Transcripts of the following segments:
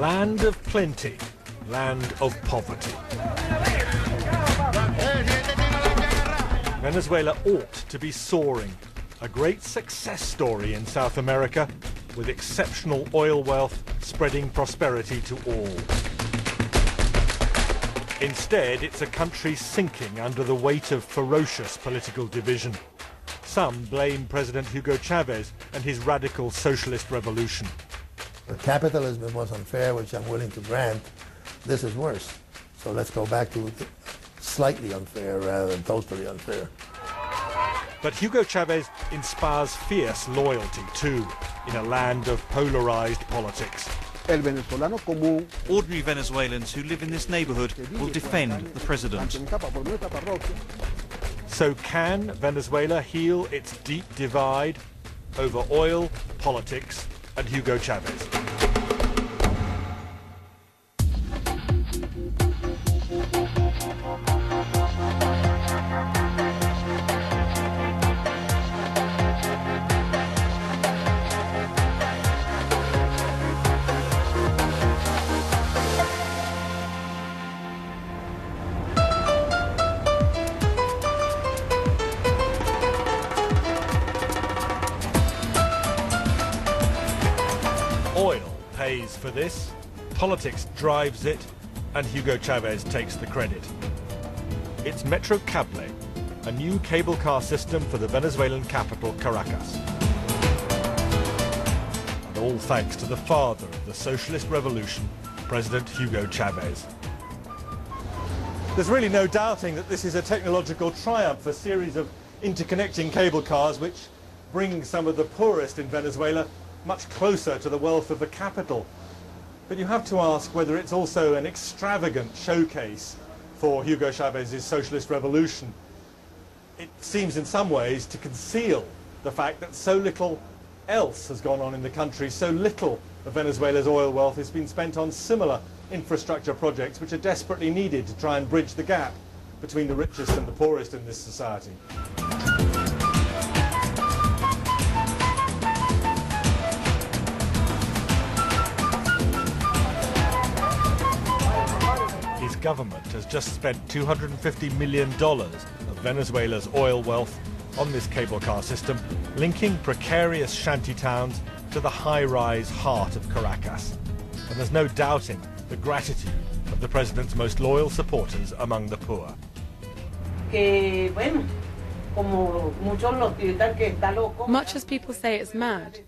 Land of plenty, land of poverty. Venezuela ought to be soaring, a great success story in South America, with exceptional oil wealth spreading prosperity to all. Instead, it's a country sinking under the weight of ferocious political division. Some blame President Hugo Chavez and his radical socialist revolution. The capitalism was unfair, which I'm willing to grant. This is worse. So let's go back to slightly unfair rather than totally unfair. But Hugo Chavez inspires fierce loyalty too, in a land of polarized politics. Ordinary Venezuelans who live in this neighborhood will defend the president. So can Venezuela heal its deep divide over oil, politics, and Hugo Chavez? Oil pays for this, politics drives it, and Hugo Chavez takes the credit. It's Metro Cable, a new cable car system for the Venezuelan capital, Caracas. And all thanks to the father of the socialist revolution, President Hugo Chavez. There's really no doubting that this is a technological triumph, a series of interconnecting cable cars which bring some of the poorest in Venezuela much closer to the wealth of the capital. But you have to ask whether it's also an extravagant showcase for Hugo Chavez's socialist revolution. It seems in some ways to conceal the fact that so little else has gone on in the country, so little of Venezuela's oil wealth has been spent on similar infrastructure projects which are desperately needed to try and bridge the gap between the richest and the poorest in this society. His government has just spent $250 million of Venezuela's oil wealth on this cable car system, linking precarious shanty towns to the high-rise heart of Caracas. And there's no doubting the gratitude of the president's most loyal supporters among the poor. Much as people say it's mad,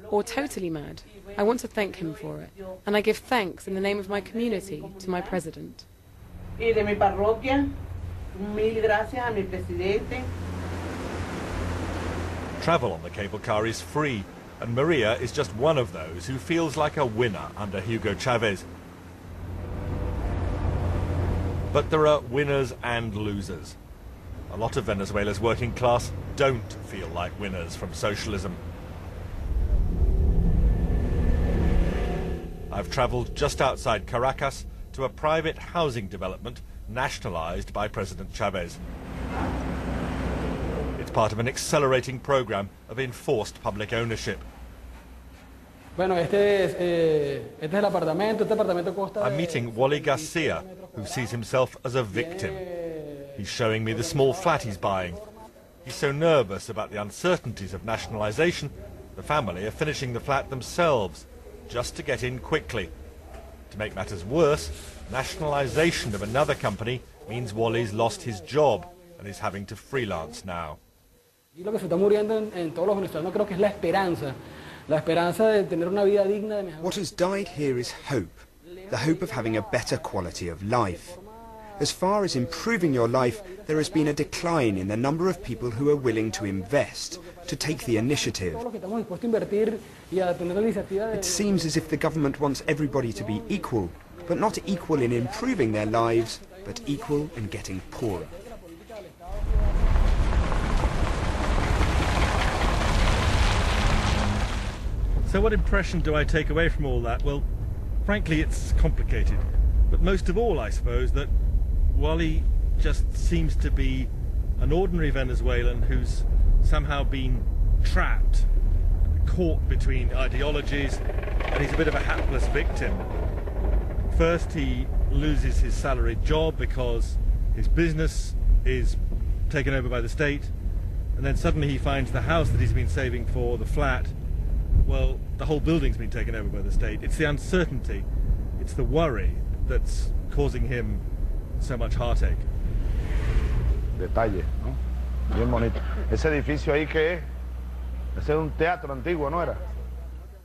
or totally mad, I want to thank him for it, and I give thanks in the name of my community to my president. Travel on the cable car is free, and Maria is just one of those who feels like a winner under Hugo Chavez. But there are winners and losers. A lot of Venezuela's working class don't feel like winners from socialism. I've travelled just outside Caracas to a private housing development nationalised by President Chavez. It's part of an accelerating programme of enforced public ownership. I'm meeting Wally Garcia, who sees himself as a victim. He's showing me the small flat he's buying. He's so nervous about the uncertainties of nationalisation, the family are finishing the flat themselves, just to get in quickly. To make matters worse, nationalisation of another company means Wally's lost his job and is having to freelance now. What has died here is hope, the hope of having a better quality of life. As far as improving your life, there has been a decline in the number of people who are willing to invest, to take the initiative. It seems as if the government wants everybody to be equal, but not equal in improving their lives, but equal in getting poorer. So what impression do I take away from all that? Well, frankly, it's complicated. But most of all, I suppose, that Wally just seems to be an ordinary Venezuelan who's somehow been trapped, caught between ideologies, and he's a bit of a hapless victim. First, he loses his salaried job because his business is taken over by the state, and then suddenly he finds the house that he's been saving for, the flat, well, the whole building's been taken over by the state. It's the uncertainty, it's the worry that's causing him so much heartache. Detalle, ¿no? Bien bonito. Ese edificio ahí, ¿qué es? Ese es un teatro antiguo, ¿no era?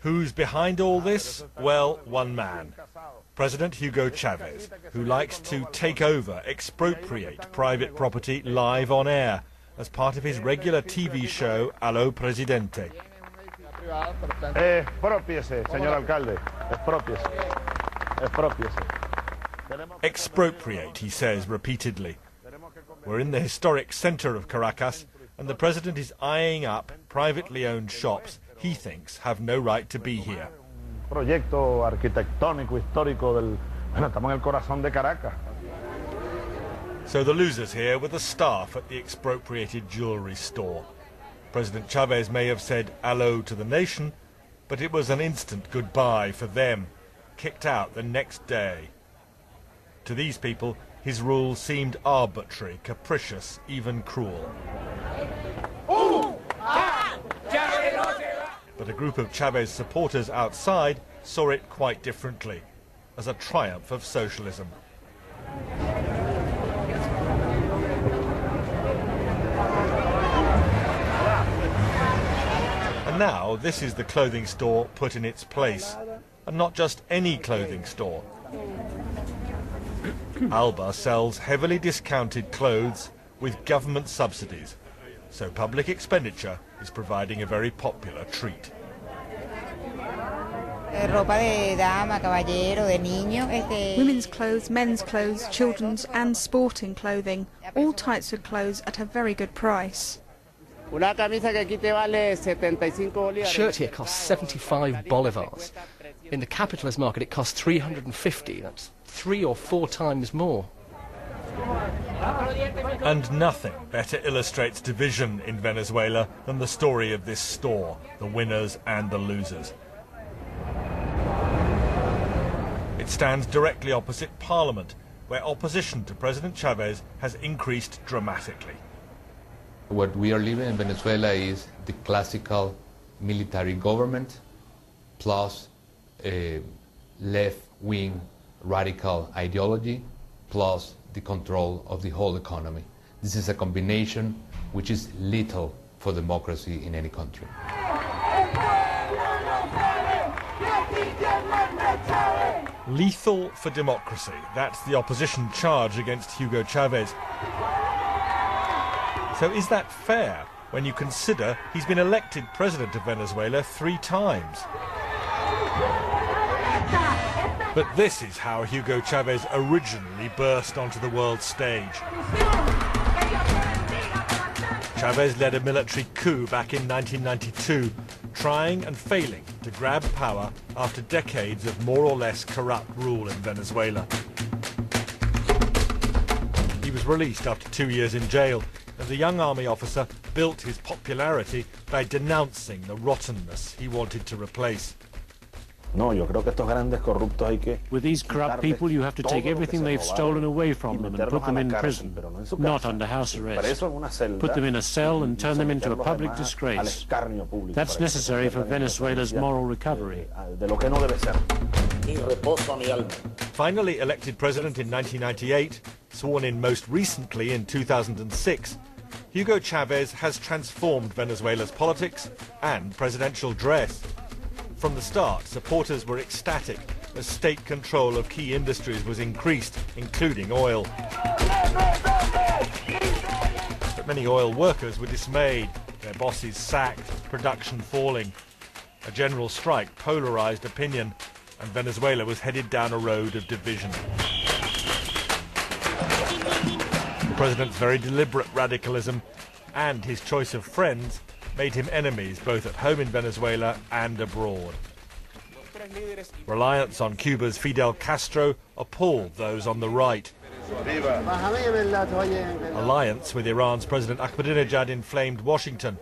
Who's behind all this? Well, one man. President Hugo Chavez, who likes to take over, expropriate private property live on air as part of his regular TV show, Allo Presidente. Expropiese, señor alcalde. Expropiese. Expropiese. Expropriate, he says repeatedly. We're in the historic center of Caracas, and the president is eyeing up privately owned shops he thinks have no right to be here. Proyecto arquitectónico histórico del... Bueno, estamos en el corazón de Caracas. So the losers here were the staff at the expropriated jewelry store. President Chavez may have said hello to the nation, but it was an instant goodbye for them, kicked out the next day. To these people, his rule seemed arbitrary, capricious, even cruel. But a group of Chavez supporters outside saw it quite differently, as a triumph of socialism. And now this is the clothing store put in its place, and not just any clothing store. Alba sells heavily discounted clothes with government subsidies, so public expenditure is providing a very popular treat. Women's clothes, men's clothes, children's and sporting clothing, all types of clothes at a very good price. A shirt here costs 75 bolivars. In the capitalist market it costs 350. That's 3 or 4 times more. And nothing better illustrates division in Venezuela than the story of this store, the winners and the losers. It stands directly opposite Parliament, where opposition to President Chavez has increased dramatically. What we are living in Venezuela is the classical military government plus a left-wing radical ideology plus the control of the whole economy. This is a combination which is lethal for democracy in any country. Lethal for democracy, that's the opposition charge against Hugo Chavez. So is that fair when you consider he's been elected president of Venezuela 3 times? But this is how Hugo Chavez originally burst onto the world stage. Chavez led a military coup back in 1992, trying and failing to grab power after decades of more or less corrupt rule in Venezuela. He was released after 2 years in jail, and the young army officer built his popularity by denouncing the rottenness he wanted to replace. With these corrupt people, you have to take everything they've stolen away from them and put them in prison, not under house arrest. Put them in a cell and turn them into a public disgrace. That's necessary for Venezuela's moral recovery. Finally elected president in 1998, sworn in most recently in 2006, Hugo Chavez has transformed Venezuela's politics and presidential dress. From the start, supporters were ecstatic as state control of key industries was increased, including oil. But many oil workers were dismayed, their bosses sacked, production falling. A general strike polarized opinion, and Venezuela was headed down a road of division. The president's very deliberate radicalism and his choice of friends made him enemies both at home in Venezuela and abroad. Reliance on Cuba's Fidel Castro appalled those on the right. Alliance with Iran's President Ahmadinejad inflamed Washington.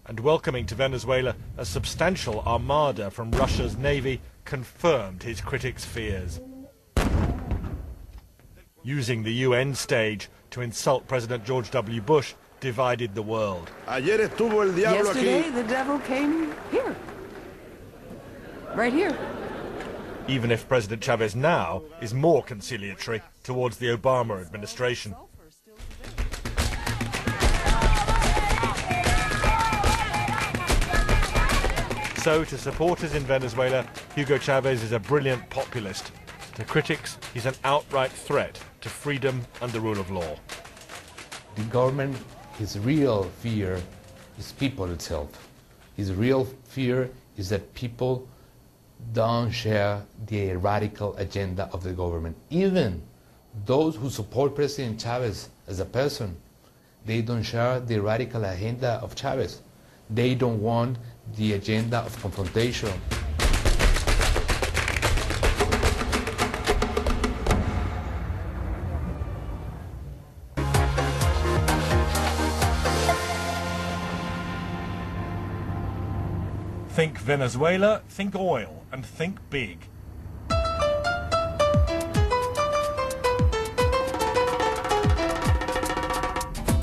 and welcoming to Venezuela a substantial armada from Russia's navy confirmed his critics' fears. Using the UN stage to insult President George W. Bush divided the world. Yesterday, the devil came here. Right here. Even if President Chavez now is more conciliatory towards the Obama administration. So, to supporters in Venezuela, Hugo Chavez is a brilliant populist. To critics, he's an outright threat to freedom and the rule of law. The government, his real fear is people itself. His real fear is that people don't share the radical agenda of the government. Even those who support President Chavez as a person, they don't share the radical agenda of Chavez. They don't want the agenda of confrontation. Think Venezuela, think oil, and think big.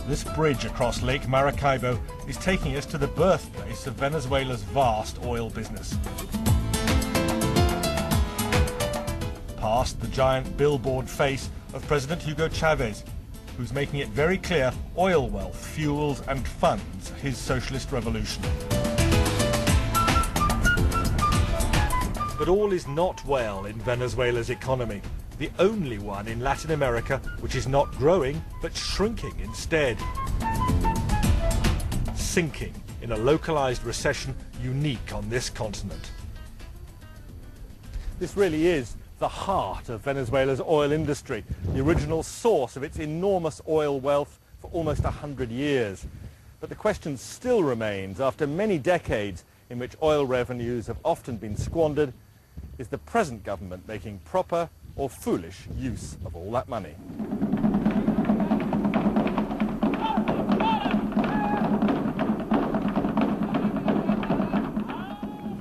This bridge across Lake Maracaibo is taking us to the birthplace of Venezuela's vast oil business. Past the giant billboard face of President Hugo Chavez, who's making it very clear oil wealth fuels and funds his socialist revolution. But all is not well in Venezuela's economy, the only one in Latin America which is not growing but shrinking instead. Sinking in a localized recession unique on this continent. This really is the heart of Venezuela's oil industry, the original source of its enormous oil wealth for almost 100 years. But the question still remains, after many decades in which oil revenues have often been squandered, is the present government making proper or foolish use of all that money?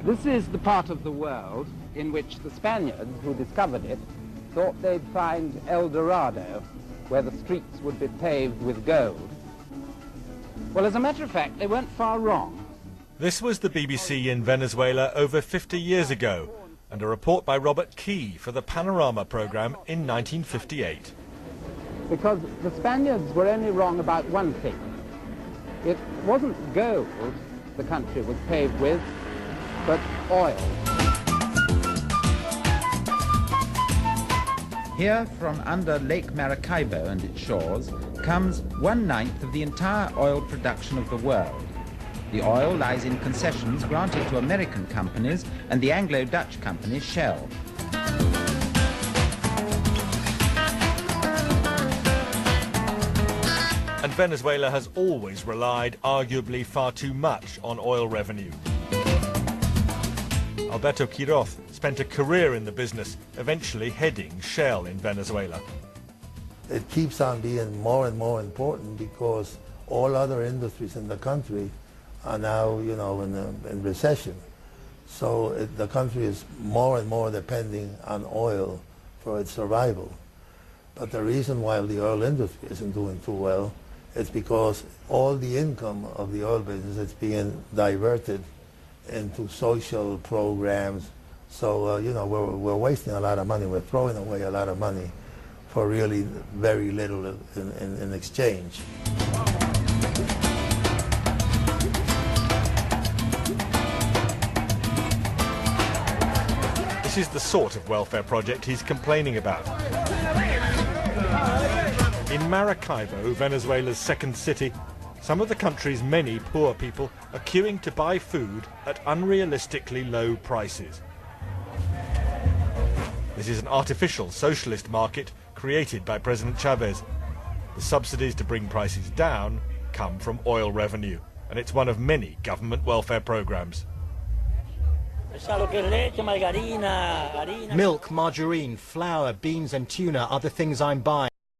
This is the part of the world in which the Spaniards who discovered it thought they'd find El Dorado, where the streets would be paved with gold. Well, as a matter of fact, they weren't far wrong. This was the BBC in Venezuela over 50 years ago, and a report by Robert Key for the Panorama programme in 1958. Because the Spaniards were only wrong about one thing. It wasn't gold the country was paved with, but oil. Here, from under Lake Maracaibo and its shores, comes 1/9 of the entire oil production of the world. The oil lies in concessions granted to American companies and the Anglo-Dutch company Shell. And Venezuela has always relied, arguably far too much, on oil revenue. Alberto Quiroz spent a career in the business, eventually heading Shell in Venezuela. It keeps on being more and more important because all other industries in the country are now, you know, in recession. So the country is more and more depending on oil for its survival. But the reason why the oil industry isn't doing too well is because all the income of the oil business is being diverted into social programs. So, you know, we're wasting a lot of money. We're throwing away a lot of money for really very little in exchange. This is the sort of welfare project he's complaining about. In Maracaibo, Venezuela's second city, some of the country's many poor people are queuing to buy food at unrealistically low prices. This is an artificial socialist market created by President Chavez. The subsidies to bring prices down come from oil revenue, and it's one of many government welfare programs. Milk, margarine, flour, beans and tuna are the things I'm buying.